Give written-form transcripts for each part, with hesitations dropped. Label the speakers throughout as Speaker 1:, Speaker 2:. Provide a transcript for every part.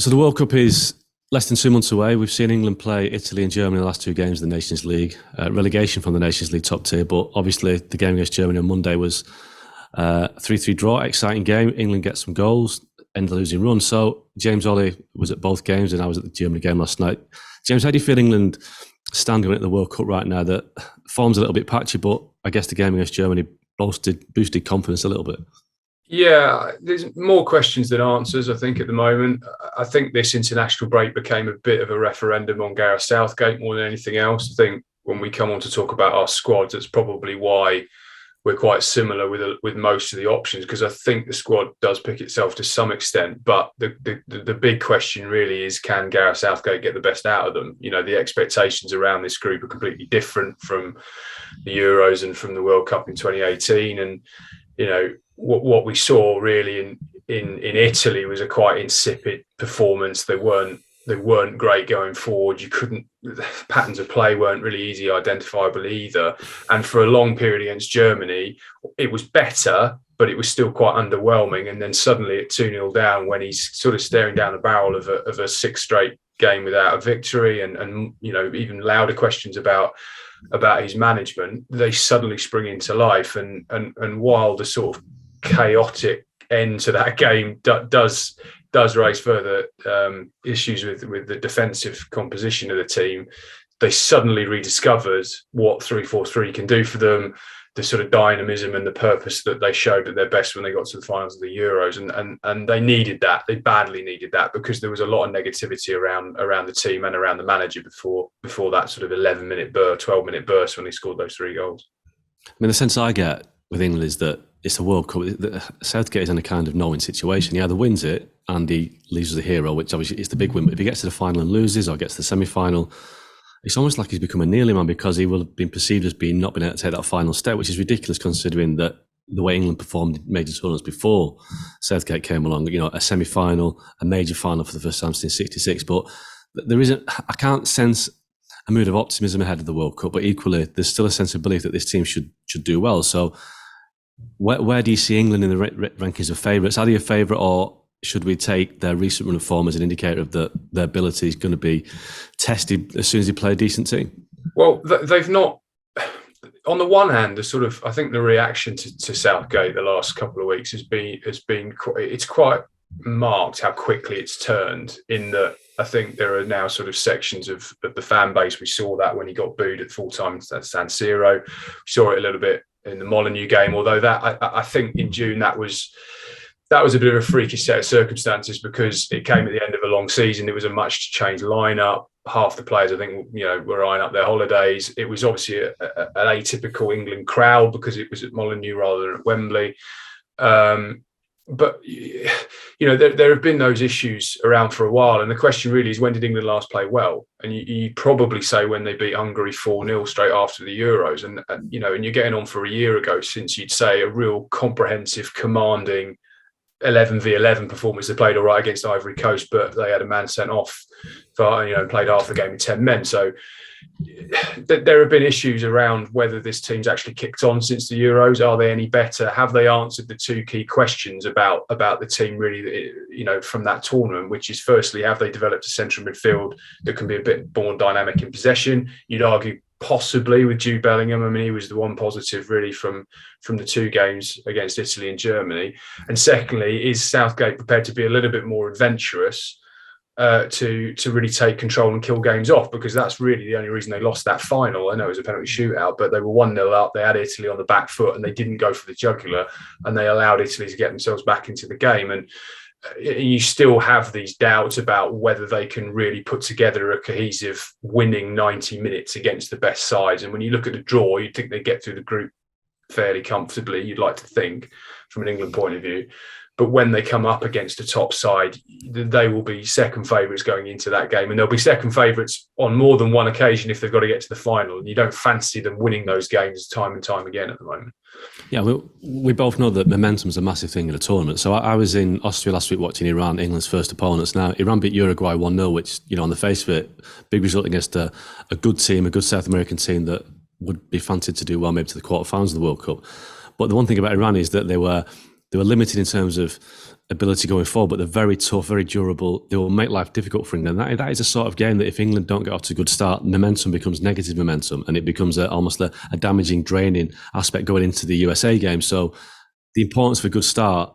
Speaker 1: So the World Cup is less than 2 months away. We've seen England play Italy and Germany in the last two games of the Nations League. Relegation from the Nations League top tier, but obviously the game against Germany on Monday was a 3-3 draw, exciting game. England gets some goals, end the losing run. So James Olley was at both games and I was at the Germany game last night. James, how do you feel England standing at the World Cup right now? That form's a little bit patchy, but I guess the game against Germany boosted confidence a little bit.
Speaker 2: Yeah, there's more questions than answers, I think, at the moment. I think this international break became a bit of a referendum on Gareth Southgate more than anything else. I think when we come on to talk about our squads, that's probably why we're quite similar with most of the options, because I think the squad does pick itself to some extent. But the big question really is, can Gareth Southgate get the best out of them? You know, the expectations around this group are completely different from the Euros and from the World Cup in 2018. And, you know, what we saw really in Italy was a quite insipid performance. They weren't great going forward. The patterns of play weren't really easy identifiable either. And for a long period against Germany, it was better, but it was still quite underwhelming. And then suddenly at 2-0 down, when he's sort of staring down the barrel of a sixth straight game without a victory, and you know, even louder questions about his management, they suddenly spring into life. And while the sort of chaotic end to that game does raise further issues with the defensive composition of the team, they suddenly rediscovered what 3-4-3 can do for them, the sort of dynamism and the purpose that they showed at their best when they got to the finals of the Euros. And they needed that. They badly needed that, because there was a lot of negativity around the team and around the manager before that sort of 11-minute burst, 12-minute burst when they scored those 3 goals.
Speaker 1: I mean, the sense I get with England is that it's a World Cup. Southgate is in a kind of knowing situation. He either wins it and he leaves as a hero, which obviously is the big win. But if he gets to the final and loses, or gets to the semi-final, it's almost like he's become a nearly man, because he will have been perceived as not being able to take that final step, which is ridiculous considering that the way England performed in major tournaments before Southgate came along. You know, a semi-final, a major final for the first time since '66. But there isn't. I can't sense a mood of optimism ahead of the World Cup. But equally, there's still a sense of belief that this team should do well. So, where do you see England in the rankings of favourites? Are they a favourite, or should we take their recent run of form as an indicator of that their ability is going to be tested as soon as they play a decent team?
Speaker 2: Well, they've not. On the one hand, I think the reaction to Southgate the last couple of weeks has been quite marked how quickly it's turned. In that, I think there are now sort of sections of the fan base. We saw that when he got booed at full time at San Siro. We saw it a little bit in the Molineux game, although that I think in June that was a bit of a freakish set of circumstances, because it came at the end of a long season. It was a much changed lineup. Half the players, I think, you know, were eyeing up their holidays. It was obviously an atypical England crowd, because it was at Molineux rather than at Wembley. But, you know, there have been those issues around for a while. And the question really is, when did England last play well? And you probably say when they beat Hungary 4-0 straight after the Euros. And, you know, and you're getting on for a year ago since you'd say a real comprehensive, commanding 11v11 performance. They played all right against Ivory Coast, but they had a man sent off for, you know, played half the game with 10 men. So there have been issues around whether this team's actually kicked on since the Euros. Are they any better? Have they answered the two key questions about the team really, you know, from that tournament, which is firstly, have they developed a central midfield that can be a bit more dynamic in possession? You'd argue possibly with Jude Bellingham. I mean, he was the one positive really from the 2 games against Italy and Germany. And secondly, is Southgate prepared to be a little bit more adventurous to really take control and kill games off? Because that's really the only reason they lost that final. I know it was a penalty shootout, but they were 1-0 up. They had Italy on the back foot and they didn't go for the jugular, and they allowed Italy to get themselves back into the game. And you still have these doubts about whether they can really put together a cohesive winning 90 minutes against the best sides. And when you look at the draw, you'd think they get through the group fairly comfortably, you'd like to think, from an England point of view. But when they come up against a top side, they will be second favourites going into that game. And they'll be second favourites on more than one occasion if they've got to get to the final. And you don't fancy them winning those games time and time again at the moment.
Speaker 1: Yeah, we both know that momentum's a massive thing in a tournament. So I was in Austria last week watching Iran, England's first opponents. Now, Iran beat Uruguay 1-0, which, you know, on the face of it, big result against a good team, a good South American team that would be fancied to do well maybe to the quarterfinals of the World Cup. But the one thing about Iran is that they were limited in terms of ability going forward, but they're very tough, very durable. They will make life difficult for England. That is a sort of game that if England don't get off to a good start, momentum becomes negative momentum, and it becomes almost a damaging, draining aspect going into the USA game. So the importance of a good start,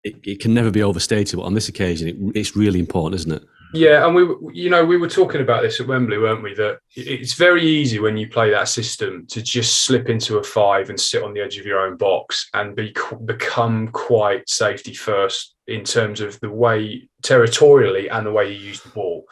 Speaker 1: it can never be overstated, but on this occasion, it's really important, isn't it?
Speaker 2: Yeah, and we were talking about this at Wembley, weren't we? That it's very easy when you play that system to just slip into a 5 and sit on the edge of your own box and become quite safety first in terms of the way territorially and the way you use the ball.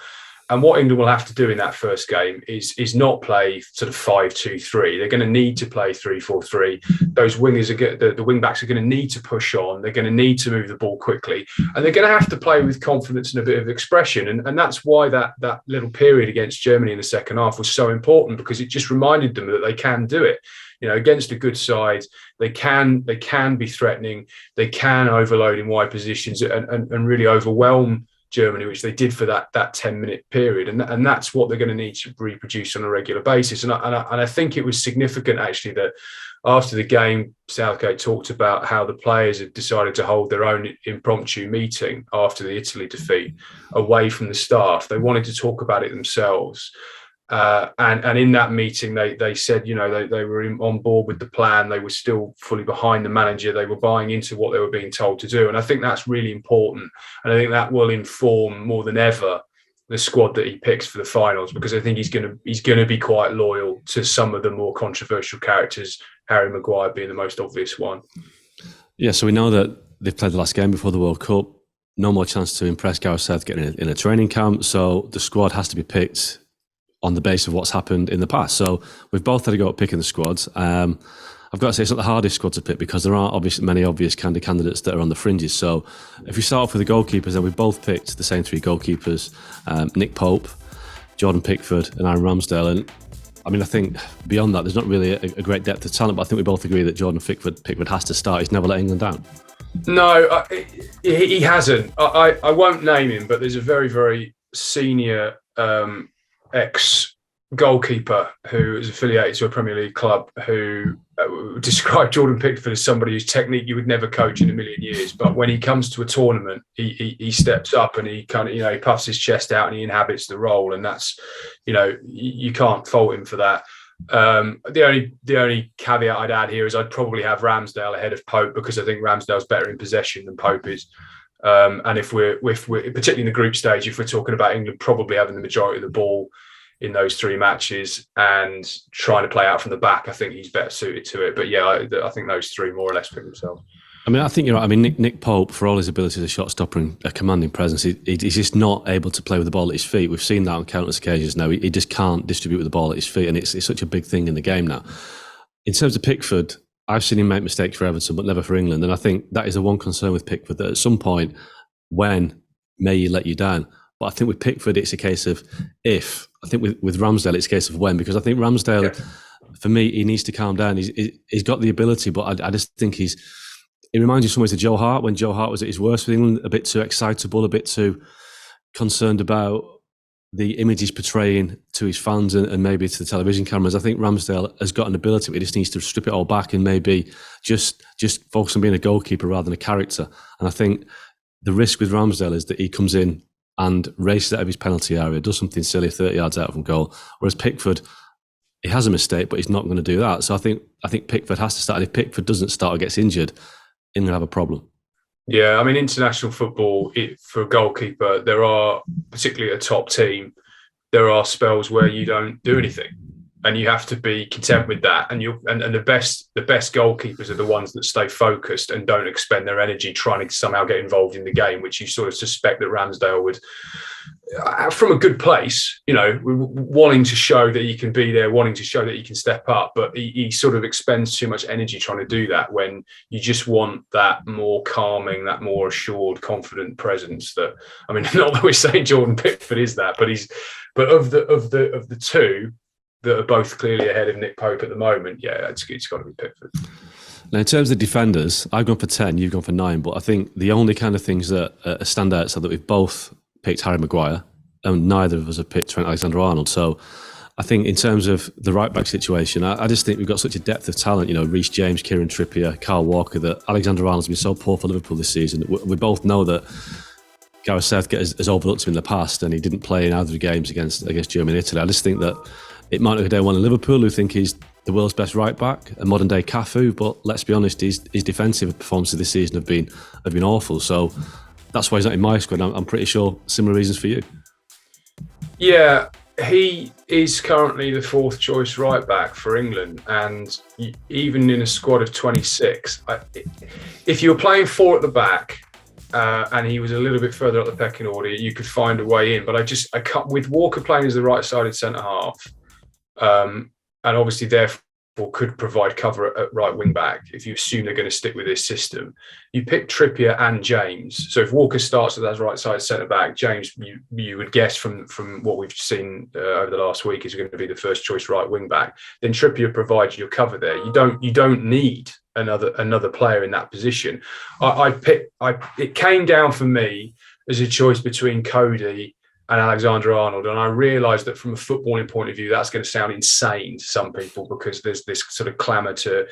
Speaker 2: And what England will have to do in that first game is not play sort of 5-2-3. They're going to need to play 3-4-3. Those wingers the wing backs are going to need to push on. They're going to need to move the ball quickly, and they're going to have to play with confidence and a bit of expression. And that's why that little period against Germany in the second half was so important, because it just reminded them that they can do it. Against a good side, they can be threatening. They can overload in wide positions and really overwhelm Germany, which they did for that 10-minute period, and that's what they're going to need to reproduce on a regular basis. And I think it was significant actually that after the game, Southgate talked about how the players had decided to hold their own impromptu meeting after the Italy defeat away from the staff. They wanted to talk about it themselves. And in that meeting, they said, they were on board with the plan. They were still fully behind the manager. They were buying into what they were being told to do. And I think that's really important. And I think that will inform more than ever the squad that he picks for the finals, because I think he's going to be quite loyal to some of the more controversial characters, Harry Maguire being the most obvious one.
Speaker 1: Yeah, so we know that they've played the last game before the World Cup. No more chance to impress Gareth Southgate in a training camp. So the squad has to be picked on the basis of what's happened in the past. So we've both had to go at picking the squads. I've got to say it's not the hardest squad to pick, because there aren't many obvious kind of candidates that are on the fringes. So if we start off with the goalkeepers, then we've both picked the same 3 goalkeepers, Nick Pope, Jordan Pickford and Aaron Ramsdale. And I think beyond that, there's not really a great depth of talent, but I think we both agree that Jordan Pickford has to start. He's never let England down.
Speaker 2: No, he hasn't. I won't name him, but there's a very, very senior ex-goalkeeper who is affiliated to a Premier League club who described Jordan Pickford as somebody whose technique you would never coach in a million years. But when he comes to a tournament, he steps up and he kind of, he puffs his chest out and he inhabits the role. And that's, you can't fault him for that. The only caveat I'd add here is I'd probably have Ramsdale ahead of Pope, because I think Ramsdale's better in possession than Pope is. And if we're particularly in the group stage, if we're talking about England probably having the majority of the ball in those 3 matches and trying to play out from the back, I think he's better suited to it. But yeah, I think those 3 more or less pick themselves.
Speaker 1: I think you're right. Nick Pope, for all his ability as a shot stopper and a commanding presence, he's just not able to play with the ball at his feet. We've seen that on countless occasions now. He just can't distribute with the ball at his feet, and it's such a big thing in the game now. In terms of Pickford, I've seen him make mistakes for Everton, but never for England. And I think that is the one concern with Pickford, that at some point, when may he let you down? But I think with Pickford, it's a case of if. I think with Ramsdale, it's a case of when, because I think Ramsdale, for me, he needs to calm down. He's got the ability, but I just think he reminds you in some ways of Joe Hart, when Joe Hart was at his worst with England, a bit too excitable, a bit too concerned about the image he's portraying to his fans and maybe to the television cameras. I think Ramsdale has got an ability, but he just needs to strip it all back and maybe just focus on being a goalkeeper rather than a character. And I think the risk with Ramsdale is that he comes in and races out of his penalty area, does something silly 30 yards out from goal, whereas Pickford, he has a mistake, but he's not going to do that. So I think Pickford has to start. And if Pickford doesn't start or gets injured, England have a problem.
Speaker 2: Yeah, international football, for a goalkeeper, there are, particularly a top team, there are spells where you don't do anything, and you have to be content with that. And the best goalkeepers are the ones that stay focused and don't expend their energy trying to somehow get involved in the game, which you sort of suspect that Ramsdale would, from a good place, wanting to show that he can be there, wanting to show that he can step up, but he sort of expends too much energy trying to do that, when you just want that more calming, that more assured, confident presence. That, not that we're saying Jordan Pickford is that, but of the 2 that are both clearly ahead of Nick Pope at the moment, yeah, it's got to be Pickford.
Speaker 1: Now, in terms of defenders, I've gone for 10, you've gone for 9, but I think the only kind of things that stand out are that we've both picked Harry Maguire, and neither of us have picked Trent Alexander-Arnold. So I think in terms of the right back situation, I just think we've got such a depth of talent. You know, Reece James, Kieran Trippier, Kyle Walker, that Alexander-Arnold's been so poor for Liverpool this season. We both know that Gareth Southgate has overlooked him in the past, and he didn't play in either of the games against Germany and Italy. I just think that it might not be day one in Liverpool, who think he's the world's best right back, a modern day Cafu, but let's be honest, his defensive performances this season have been awful. So that's why he's not in my squad. I'm pretty sure similar reasons for you.
Speaker 2: Yeah, he is currently the fourth choice right back for England, and even in a squad of 26, if you were playing four at the back and he was a little bit further up the pecking order, you could find a way in. But I can't, with Walker playing as the right-sided centre half, and obviously therefore could provide cover at right wing back if you assume they're going to stick with this system. You pick Trippier and James. So if Walker starts as right side centre back, James, you would guess from what we've seen over the last week, is going to be the first choice right wing back. Then Trippier provides your cover there. You don't need another player in that position. It came down for me as a choice between Cody and Alexander-Arnold, and I realised that from a footballing point of view, that's going to sound insane to some people, because there's this sort of clamour to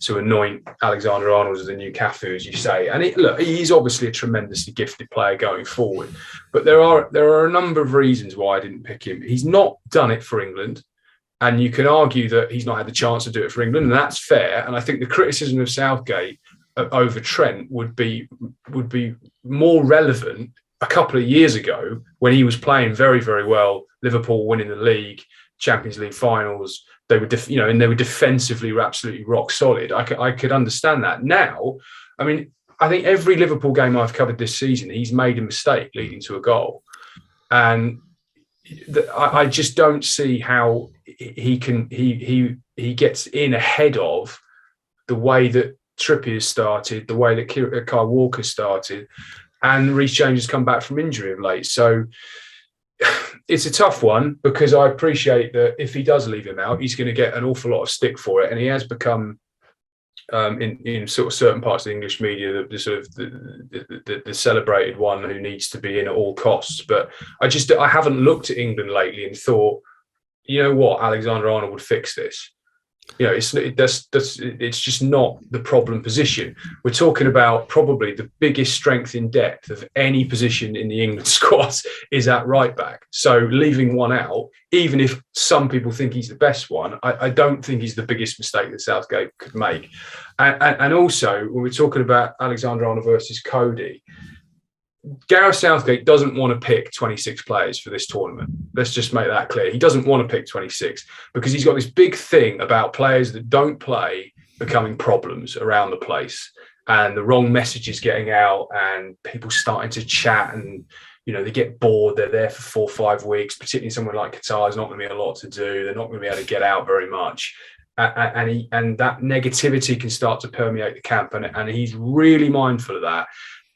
Speaker 2: anoint Alexander-Arnold as the new Cafu, as you say. And look, he's obviously a tremendously gifted player going forward, but there are a number of reasons why I didn't pick him. He's not done it for England, and you can argue that he's not had the chance to do it for England, and that's fair. And I think the criticism of Southgate over Trent would be more relevant a couple of years ago, when he was playing very, very well, Liverpool winning the league, Champions League finals, they were, and they were defensively absolutely rock solid. I could understand that. Now, I mean, I think every Liverpool game I've covered this season, he's made a mistake leading to a goal, and I just don't see how he gets in ahead of the way that Trippier started, the way that Kyle Walker started. And Reece James has come back from injury of late. So it's a tough one, because I appreciate that if he does leave him out, he's going to get an awful lot of stick for it. And he has become, in sort of certain parts of the English media, the celebrated one who needs to be in at all costs. But I haven't looked at England lately and thought, you know what, Alexander-Arnold would fix this. You know, it's just not the problem position. We're talking about probably the biggest strength in depth of any position in the England squad is at right back. So leaving one out, even if some people think he's the best one, I don't think he's the biggest mistake that Southgate could make. And also, when we're talking about Alexander-Arnold versus Cody, Gareth Southgate doesn't want to pick 26 players for this tournament. Let's just make that clear. He doesn't want to pick 26 because he's got this big thing about players that don't play becoming problems around the place, and the wrong messages getting out, and people starting to chat, and they get bored. They're there for 4 or 5 weeks, particularly somewhere like Qatar. There's not going to be a lot to do. They're not going to be able to get out very much. And that negativity can start to permeate the camp, and he's really mindful of that.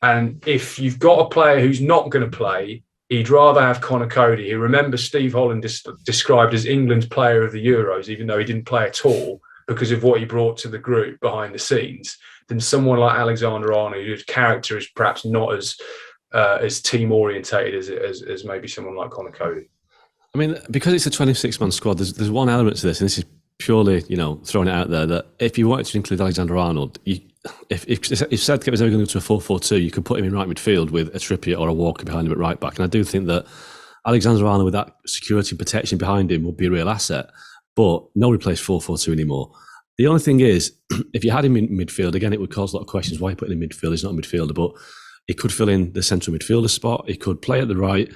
Speaker 2: And if you've got a player who's not going to play, he'd rather have Connor Cody, who, remember, Steve Holland described as England's player of the Euros, even though he didn't play at all because of what he brought to the group behind the scenes, than someone like Alexander-Arnold, whose character is perhaps not as team orientated as maybe someone like Connor Cody.
Speaker 1: I mean, because it's a 26-man squad, there's one element to this, and this is purely, throwing it out there, that if you wanted to include Alexander-Arnold, if Southgate was ever going to go to a 4-4-2, you could put him in right midfield with a Trippier or a Walker behind him at right back. And I do think that Alexander-Arnold, with that security and protection behind him, would be a real asset. But nobody plays 4-4-2 anymore. The only thing is, if you had him in midfield, again, it would cause a lot of questions. Why put him in midfield? He's not a midfielder, but he could fill in the central midfielder spot. He could play at the right.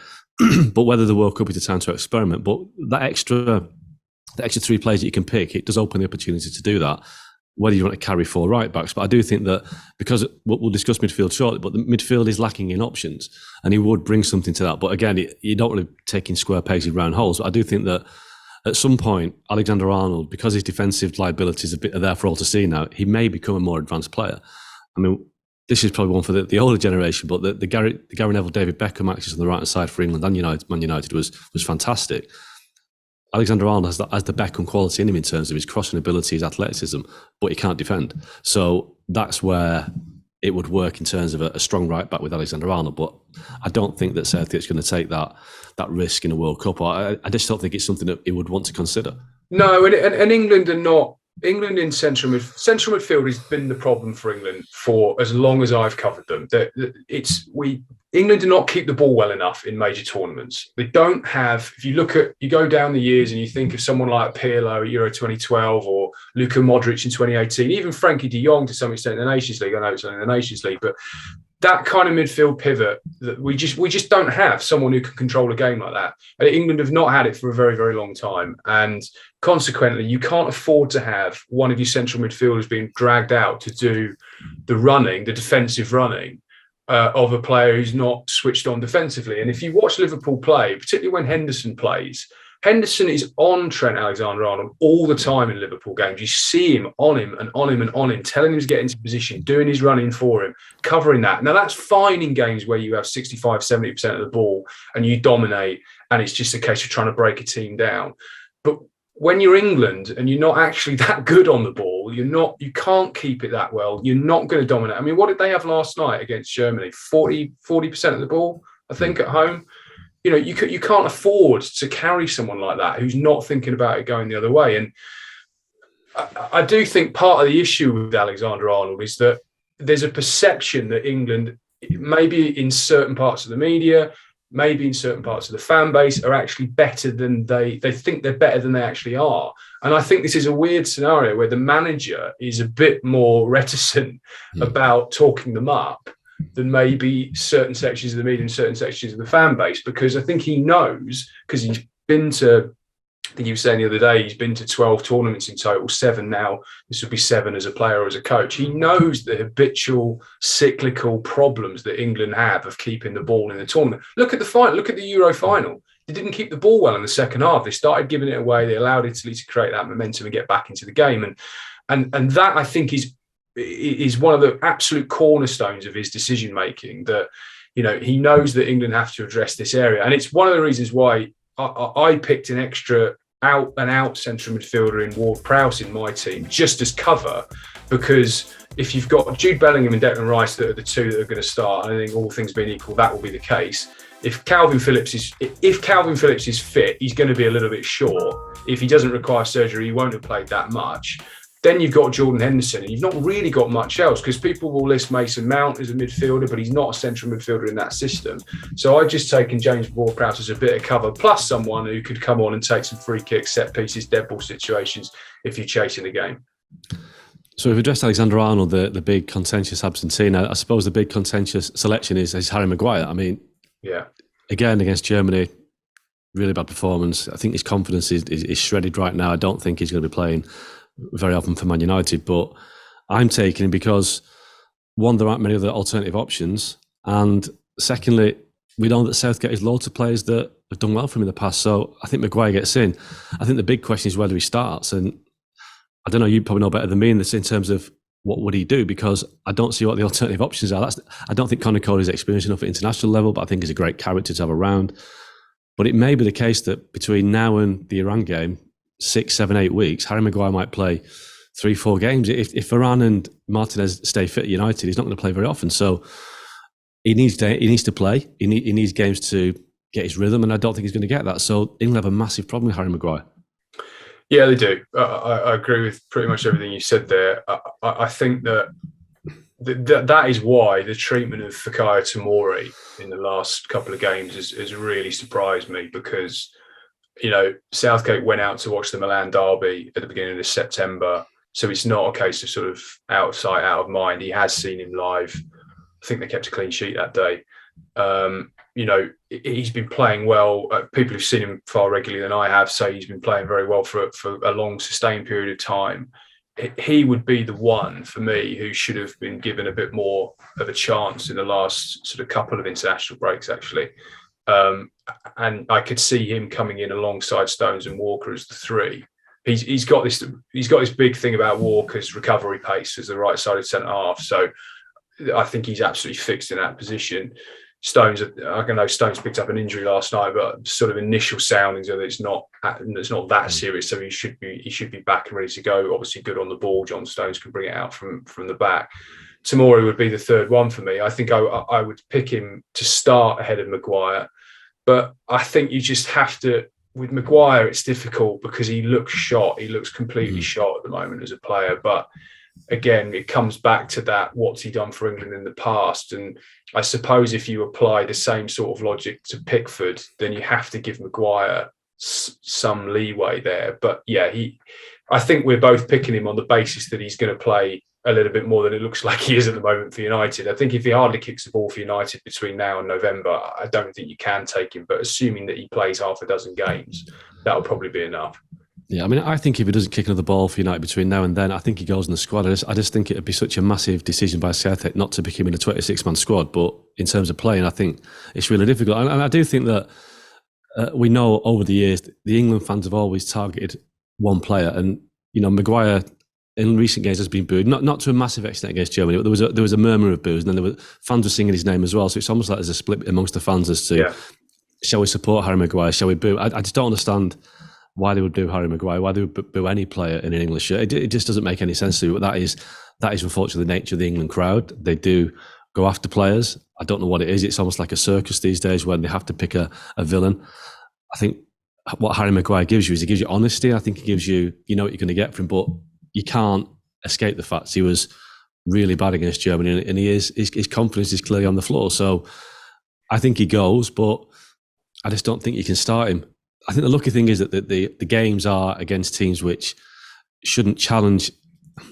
Speaker 1: But whether the World Cup is a time to experiment. But the extra 3 players that you can pick, it does open the opportunity to do that, whether you want to carry 4 right backs. But I do think that, because we'll discuss midfield shortly, but the midfield is lacking in options, and he would bring something to that. But again, you don't really take in square pegs in round holes. But I do think that at some point, Alexander-Arnold, because his defensive liabilities are there for all to see now, he may become a more advanced player. I mean, this is probably one for the older generation, but the Gary Neville, David Beckham axis on the right-hand side for England and Man United was fantastic. Alexander-Arnold has the Beckham quality in him in terms of his crossing ability, his athleticism, but he can't defend. So that's where it would work in terms of a strong right back with Alexander-Arnold. But I don't think that Southgate's going to take that risk in a World Cup. I just don't think it's something that he would want to consider.
Speaker 2: No, and England are not. England in central midfield has been the problem for England for as long as I've covered them. England do not keep the ball well enough in major tournaments. They don't have. If you go down the years and you think of someone like Pirlo at Euro 2012 or Luka Modric in 2018, even Frankie De Jong to some extent in the Nations League. I know it's only the Nations League, but that kind of midfield pivot that we just don't have someone who can control a game like that. And England have not had it for a very, very long time. And consequently, you can't afford to have one of your central midfielders being dragged out to do the defensive running of a player who's not switched on defensively. And if you watch Liverpool play, particularly when Henderson plays, Henderson is on Trent Alexander-Arnold all the time in Liverpool games. You see him on him and on him and on him, telling him to get into position, doing his running for him, covering that. Now, that's fine in games where you have 65, 70% of the ball and you dominate and it's just a case of trying to break a team down. But when you're England and you're not actually that good on the ball, you can't keep it that well. You're not going to dominate. I mean, what did they have last night against Germany? 40% of the ball, I think, at home. You know, you can't afford to carry someone like that who's not thinking about it going the other way. And I do think part of the issue with Alexander-Arnold is that there's a perception that England, maybe in certain parts of the media, maybe in certain parts of the fan base, are actually better than they think they're better than they actually are. And I think this is a weird scenario where the manager is a bit more reticent about talking them up than maybe certain sections of the media and certain sections of the fan base, because I think he knows, because he's been to, I think he was saying the other day, he's been to 12 tournaments in total, 7 now. This would be 7 as a player or as a coach. He knows the habitual cyclical problems that England have of keeping the ball in the tournament. Look at the final, look at the Euro final. They didn't keep the ball well in the second half. They started giving it away. They allowed Italy to create that momentum and get back into the game. And that, I think, is one of the absolute cornerstones of his decision making, that, you know, he knows that England have to address this area. And it's one of the reasons why I picked an extra out central midfielder in Ward-Prowse in my team, just as cover, because if you've got Jude Bellingham and Declan Rice that are the two that are going to start, and I think all things being equal, that will be the case. If Calvin Phillips is fit, he's going to be a little bit short. If he doesn't require surgery, he won't have played that much. Then you've got Jordan Henderson, and you've not really got much else, because people will list Mason Mount as a midfielder, but he's not a central midfielder in that system. So I've just taken James Ward-Prowse as a bit of cover, plus someone who could come on and take some free kicks, set pieces, dead ball situations if you're chasing the game.
Speaker 1: So we've addressed Alexander-Arnold, the big contentious absentee. Now, I suppose the big contentious selection is Harry Maguire. I mean, yeah, again, against Germany, really bad performance. I think his confidence is shredded right now. I don't think he's going to be playing very often for Man United, but I'm taking him because, one, there aren't many other alternative options, and secondly, we know that Southgate has loads of players that have done well for him in the past, so I think Maguire gets in. I think the big question is whether he starts, and I don't know, you probably know better than me in this, in terms of what would he do, because I don't see what the alternative options are. I don't think Conor Cody is experienced enough at international level, but I think he's a great character to have around. But it may be the case that between now and the Iran game, 6, 7, 8 weeks, Harry Maguire might play 3, 4 games. If Varane and Martinez stay fit at United, he's not going to play very often. So he needs to play. He needs games to get his rhythm, and I don't think he's going to get that. So England have a massive problem with Harry Maguire.
Speaker 2: Yeah, they do. I agree with pretty much everything you said there. I think that is why the treatment of Fikayo Tomori in the last couple of games has really surprised me, because, you know, Southgate went out to watch the Milan derby at the beginning of September. So it's not a case of sort of out of sight, out of mind. He has seen him live. I think they kept a clean sheet that day. You know, he's been playing well. People who've seen him far regularly than I have say he's been playing very well for a long, sustained period of time. He would be the one for me who should have been given a bit more of a chance in the last sort of couple of international breaks, actually. And I could see him coming in alongside Stones and Walker as the 3. He's got this big thing about Walker's recovery pace as the right-sided centre half. So I think he's absolutely fixed in that position. Stones, I know Stones picked up an injury last night, but sort of initial soundings are that it's not that serious. So he should be back and ready to go. Obviously good on the ball. John Stones can bring it out from the back. Tomori would be the third one for me. I think I would pick him to start ahead of Maguire. But I think you just have to, with Maguire, it's difficult because he looks shot. He looks completely shot at the moment as a player. But again, it comes back to that, what's he done for England in the past? And I suppose if you apply the same sort of logic to Pickford, then you have to give Maguire some leeway there. But yeah, I think we're both picking him on the basis that he's going to play a little bit more than it looks like he is at the moment for United. I think if he hardly kicks the ball for United between now and November, I don't think you can take him. But assuming that he plays half a dozen games, that'll probably be enough.
Speaker 1: Yeah, I mean, I think if he doesn't kick another ball for United between now and then, I think he goes in the squad. I just think it'd be such a massive decision by Southgate not to pick him in a 26-man squad. But in terms of playing, I think it's really difficult. And I do think that we know over the years, the England fans have always targeted one player. And, Maguire in recent games has been booed, not to a massive extent against Germany, but there was a murmur of boos, and then fans were singing his name as well. So it's almost like there's a split amongst the fans as to, shall we support Harry Maguire, shall we boo? I just don't understand why they would boo Harry Maguire, why they would boo any player in an English shirt. It just doesn't make any sense to me. But that is unfortunately the nature of the England crowd. They do go after players. I don't know what it is. It's almost like a circus these days when they have to pick a villain. I think what Harry Maguire gives you is he gives you honesty. I think he gives you, what you're going to get from him, but you can't escape the fact he was really bad against Germany, and his confidence is clearly on the floor. So I think he goes, but I just don't think you can start him. I think the lucky thing is that the games are against teams which shouldn't challenge.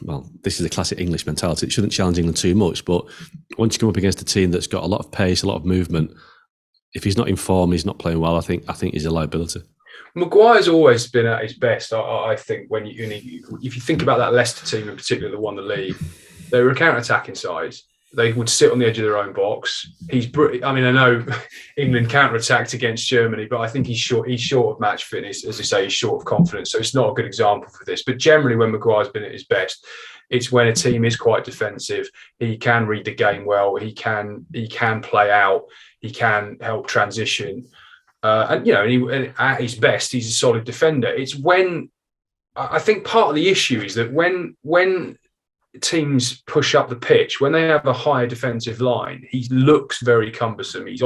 Speaker 1: Well, this is a classic English mentality. It shouldn't challenge England too much, but once you come up against a team that's got a lot of pace, a lot of movement, if he's not in form, he's not playing well. I think he's a liability.
Speaker 2: Maguire's always been at his best. I think if you think about that Leicester team in particular that won the league, they were a counter-attacking side. They would sit on the edge of their own box. I know England counter-attacked against Germany, but I think he's short of match fitness. As I say, he's short of confidence. So it's not a good example for this. But generally, when Maguire's been at his best, it's when a team is quite defensive. He can read the game well. He can play out. He can help transition. And at his best, he's a solid defender. It's when I think part of the issue is that when teams push up the pitch, when they have a higher defensive line, he looks very cumbersome. He's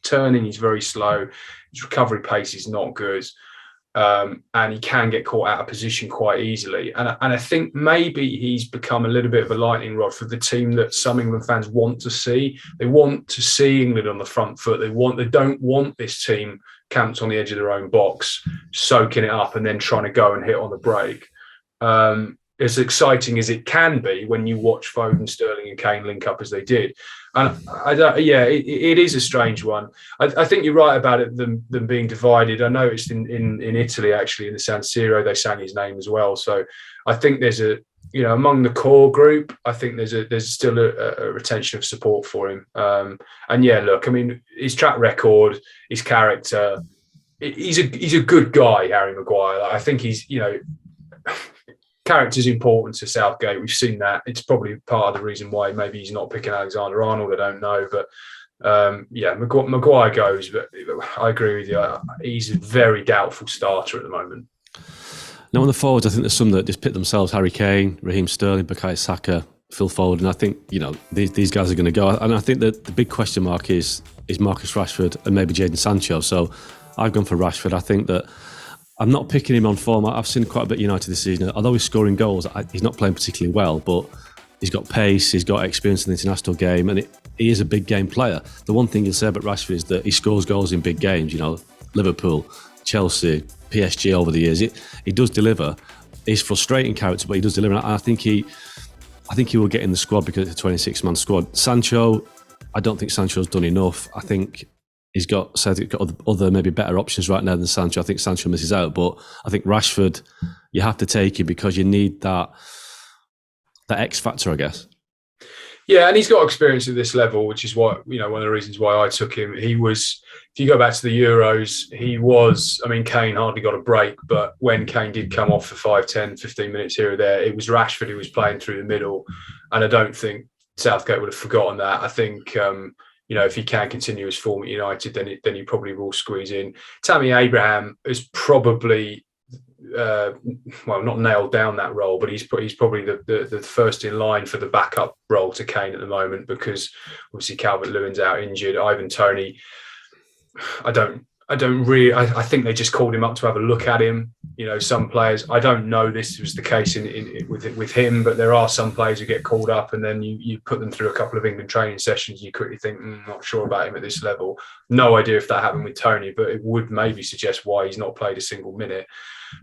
Speaker 2: turning. He's very slow. His recovery pace is not good. And he can get caught out of position quite easily. And I think maybe he's become a little bit of a lightning rod for the team that some England fans want to see. They want to see England on the front foot. They don't want this team camped on the edge of their own box, soaking it up and then trying to go and hit on the break. As exciting as it can be when you watch Foden, Sterling and Kane link up as they did. And it is a strange one. I think you're right about it, them being divided. I noticed in Italy, actually, in the San Siro, they sang his name as well. So I think there's among the core group, I think there's still a retention of support for him. His track record, his character, he's a good guy, Harry Maguire. I think he's, character's important to Southgate. We've seen that. It's probably part of the reason why maybe he's not picking Alexander-Arnold. I don't know. But Maguire goes. But I agree with you. He's a very doubtful starter at the moment.
Speaker 1: Now on the forwards, I think there's some that just pick themselves. Harry Kane, Raheem Sterling, Bukayo Saka, Phil Foden. And I think, these guys are going to go. And I think that the big question mark is Marcus Rashford and maybe Jadon Sancho. So I've gone for Rashford. I think that I'm not picking him on form. I've seen quite a bit United this season. Although he's scoring goals, he's not playing particularly well, but he's got pace, he's got experience in the international game, and he is a big game player. The one thing you'll say about Rashford is that he scores goals in big games, Liverpool, Chelsea, PSG over the years. He does deliver. He's frustrating character, but he does deliver. And I think he will get in the squad because it's a 26-man squad. Sancho, I don't think Sancho's done enough. I think he's got other maybe better options right now than Sancho. I think Sancho misses out, but I think Rashford, you have to take him because you need that X factor, I guess.
Speaker 2: Yeah, and he's got experience at this level, which is why, one of the reasons why I took him. He was, if you go back to the Euros, Kane hardly got a break, but when Kane did come off for 5, 10, 15 minutes here or there, it was Rashford who was playing through the middle. And I don't think Southgate would have forgotten that. I think, if he can continue his form at United, then he probably will squeeze in. Tammy Abraham is probably well, not nailed down that role, but he's probably the first in line for the backup role to Kane at the moment, because obviously Calvert-Lewin's out injured. Ivan Toney, I think they just called him up to have a look at him. Some players, I don't know this was the case with him, but there are some players who get called up and then you put them through a couple of England training sessions. You quickly think, not sure about him at this level. No idea if that happened with Toney, but it would maybe suggest why he's not played a single minute.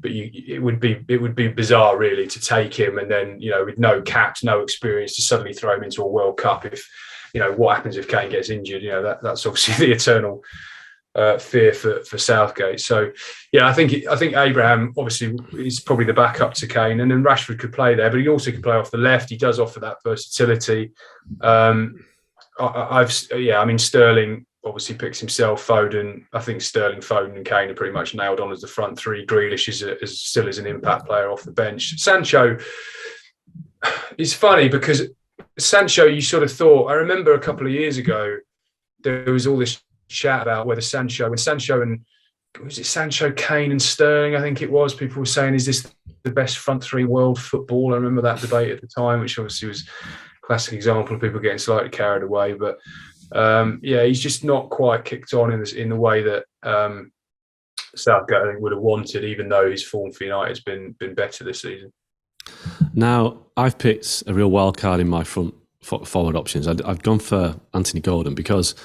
Speaker 2: But it would be bizarre really to take him and then, with no caps, no experience, to suddenly throw him into a World Cup. If, what happens if Kane gets injured? That's obviously the eternal fear for Southgate. So I think Abraham obviously is probably the backup to Kane, and then Rashford could play there, but he also could play off the left. He does offer that versatility. Sterling obviously picks himself. Foden, I think Sterling, Foden, and Kane are pretty much nailed on as the front three. Grealish is still an impact player off the bench. Sancho is funny because Sancho, you sort of thought. I remember a couple of years ago there was all this chat about whether Sancho, Kane and Sterling, I think it was, people were saying, is this the best front three in world football? I remember that debate at the time, which obviously was a classic example of people getting slightly carried away. But he's just not quite kicked on in the way that Southgate, I think, would have wanted, even though his form for United has been better this season.
Speaker 1: Now, I've picked a real wild card in my front forward options. I've gone for Anthony Gordon because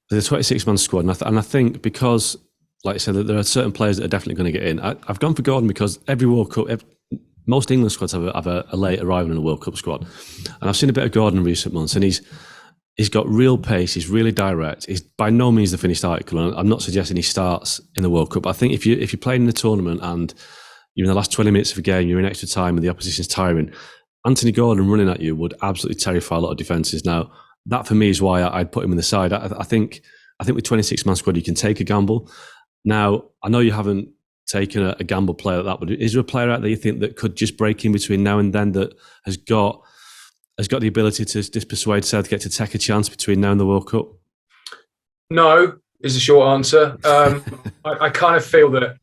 Speaker 1: there's a 26-man squad, and I think because, like I said, there are certain players that are definitely going to get in. I've gone for Gordon because every World Cup, most England squads have a late arrival in a World Cup squad, and I've seen a bit of Gordon in recent months, and he's got real pace. He's really direct. He's by no means the finished article, and I'm not suggesting he starts in the World Cup. I think if you're playing in the tournament and you're in the last 20 minutes of a game, you're in extra time, and the opposition's tiring, Anthony Gordon running at you would absolutely terrify a lot of defences. Now, that for me is why I'd put him in the side. I think with 26-man squad, you can take a gamble. Now, I know you haven't taken a gamble player like that, but is there a player out there you think that could just break in between now and then that has got the ability to just persuade Southgate to take a chance between now and the World Cup?
Speaker 2: No, is the short answer. I kind of feel that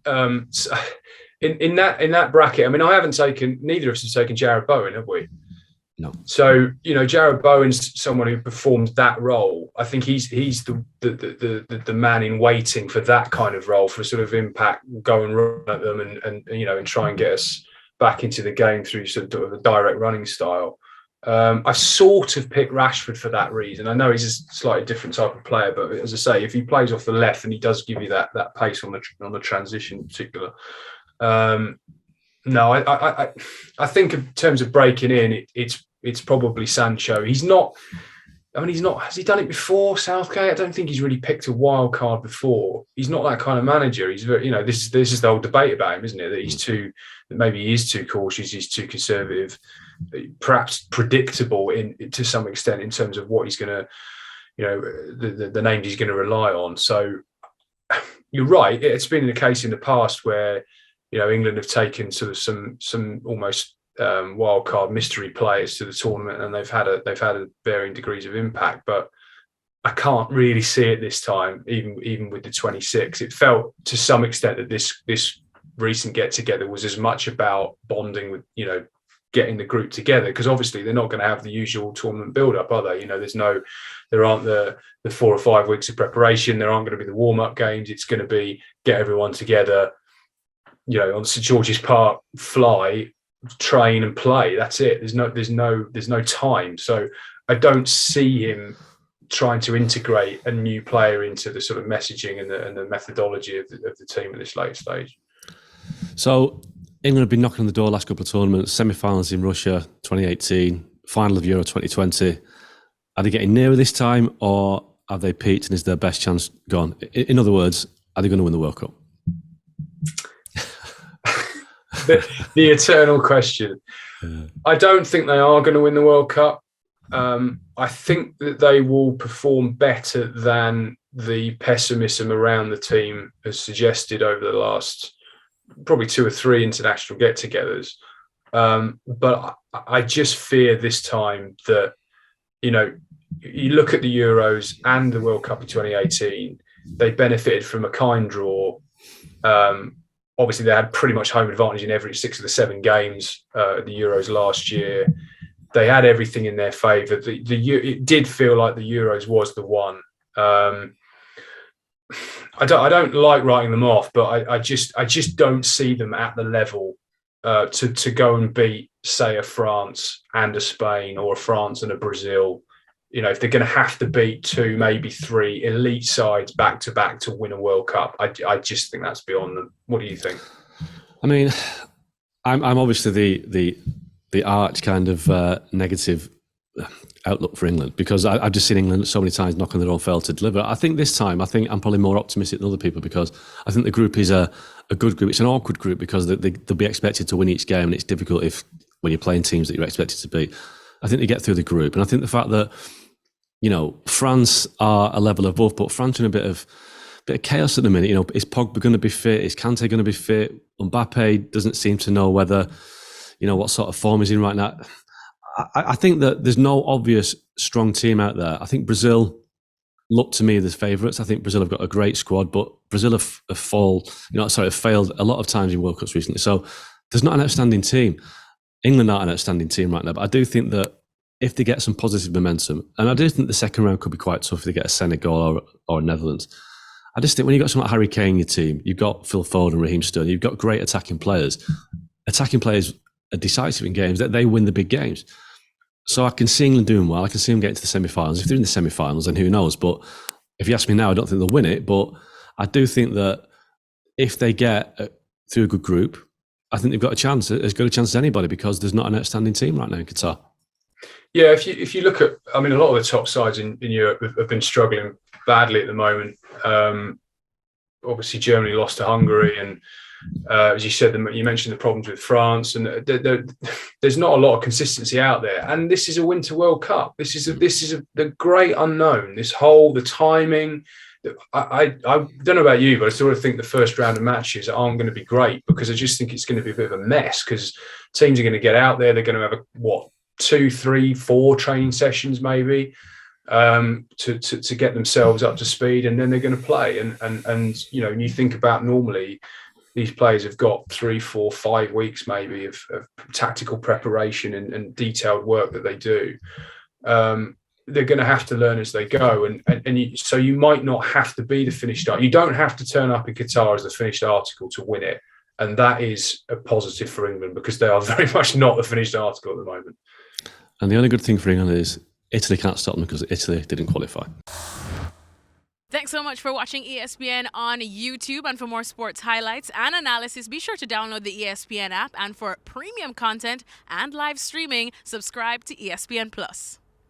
Speaker 2: in that bracket, I mean, neither of us have taken Jarrod Bowen, have we?
Speaker 1: No.
Speaker 2: So, Jarrod Bowen's someone who performed that role. I think he's the man in waiting for that kind of role, for sort of impact, go and run at them and try and get us back into the game through sort of a direct running style. I sort of picked Rashford for that reason. I know he's a slightly different type of player, but as I say, if he plays off the left and he does give you that pace on the transition in particular. No, I think in terms of breaking in, it's probably Sancho. Has he done it before, Southgate? I don't think he's really picked a wild card before. He's not that kind of manager. He's very, this is the whole debate about him, isn't it? That maybe he is too cautious, he's too conservative, perhaps predictable to some extent in terms of what he's going to, the names he's going to rely on. So you're right. It's been the case in the past where, England have taken sort of some almost wild card mystery players to the tournament, and they've had a varying degrees of impact. But I can't really see it this time, even with the 26. It felt to some extent that this recent get together was as much about bonding with, getting the group together, because obviously they're not going to have the usual tournament build up, are they? There aren't the 4 or 5 weeks of preparation. There aren't going to be the warm up games. It's going to be get everyone together, on St George's Park, fly, train and play. That's it. There's no time. So I don't see him trying to integrate a new player into the sort of messaging and the methodology of the team at this late stage.
Speaker 1: So England have been knocking on the door last couple of tournaments, semi-finals in Russia 2018, final of Euro 2020. Are they getting nearer this time, or have they peaked and is their best chance gone? In other words, are they going to win the World Cup?
Speaker 2: The eternal question. I don't think they are going to win the World Cup. I think that they will perform better than the pessimism around the team has suggested over the last probably 2 or 3 international get-togethers. But I just fear this time that, you look at the Euros and the World Cup in 2018, they benefited from a kind draw. obviously they had pretty much home advantage in every 6 of the 7 games at the Euros last year. They had everything in their favour. It did feel like the Euros was the one. I don't like writing them off, but I just don't see them at the level to go and beat, say, a France and a Spain, or a France and a Brazil. You know, if they're going to have to beat 2, maybe 3 elite sides back to back to win a World Cup, I just think that's beyond them. What do you think?
Speaker 1: I mean, I'm obviously the arch kind of negative outlook for England, because I've just seen England so many times knock on their own, fail to deliver. I think this time, I'm probably more optimistic than other people, because I think the group is a good group. It's an awkward group because they'll be expected to win each game, and it's difficult when you're playing teams that you're expected to beat. I think they get through the group, and I think the fact that, you know, France are a level above, but France are in a bit of chaos at the minute. You know, is Pogba going to be fit? Is Kante going to be fit? Mbappe doesn't seem to know whether, you know, what sort of form he's in right now. I think that there's no obvious strong team out there. I think Brazil look to me as favourites. I think Brazil have got a great squad, but Brazil have failed a lot of times in World Cups recently. So there's not an outstanding team. England aren't an outstanding team right now, but I do think that if they get some positive momentum, and I do think the second round could be quite tough if they get a Senegal or a Netherlands. I just think when you've got someone like Harry Kane in your team, you've got Phil Foden, Raheem Sterling, you've got great attacking players. Attacking players are decisive in games, that they win the big games. So I can see England doing well. I can see them getting to the semi-finals. If they're in the semi-finals, then who knows? But if you ask me now, I don't think they'll win it. But I do think that if they get through a good group, I think they've got a chance, as good a chance as anybody, because there's not an outstanding team right now in Qatar.
Speaker 2: Yeah, if you look at, I mean, a lot of the top sides in Europe have been struggling badly at the moment. Obviously, Germany lost to Hungary, and as you said, you mentioned the problems with France, and there's not a lot of consistency out there. And this is a Winter World Cup. This is the great unknown. The timing. I don't know about you, but I sort of think the first round of matches aren't going to be great, because I just think it's going to be a bit of a mess, because teams are going to get out there. They're going to have 2, 3, 4 training sessions maybe to get themselves up to speed, and then they're going to play. And you know, when you think about, normally these players have got 3, 4, 5 weeks maybe of tactical preparation and detailed work that they do. They're going to have to learn as they go, so you might not have to be the finished article. You don't have to turn up in Qatar as the finished article to win it, and that is a positive for England, because they are very much not the finished article at the moment.
Speaker 1: And the only good thing for England is Italy can't stop them, because Italy didn't qualify.
Speaker 3: Thanks so much for watching ESPN on YouTube. And for more sports highlights and analysis, be sure to download the ESPN app. And for premium content and live streaming, subscribe to ESPN Plus.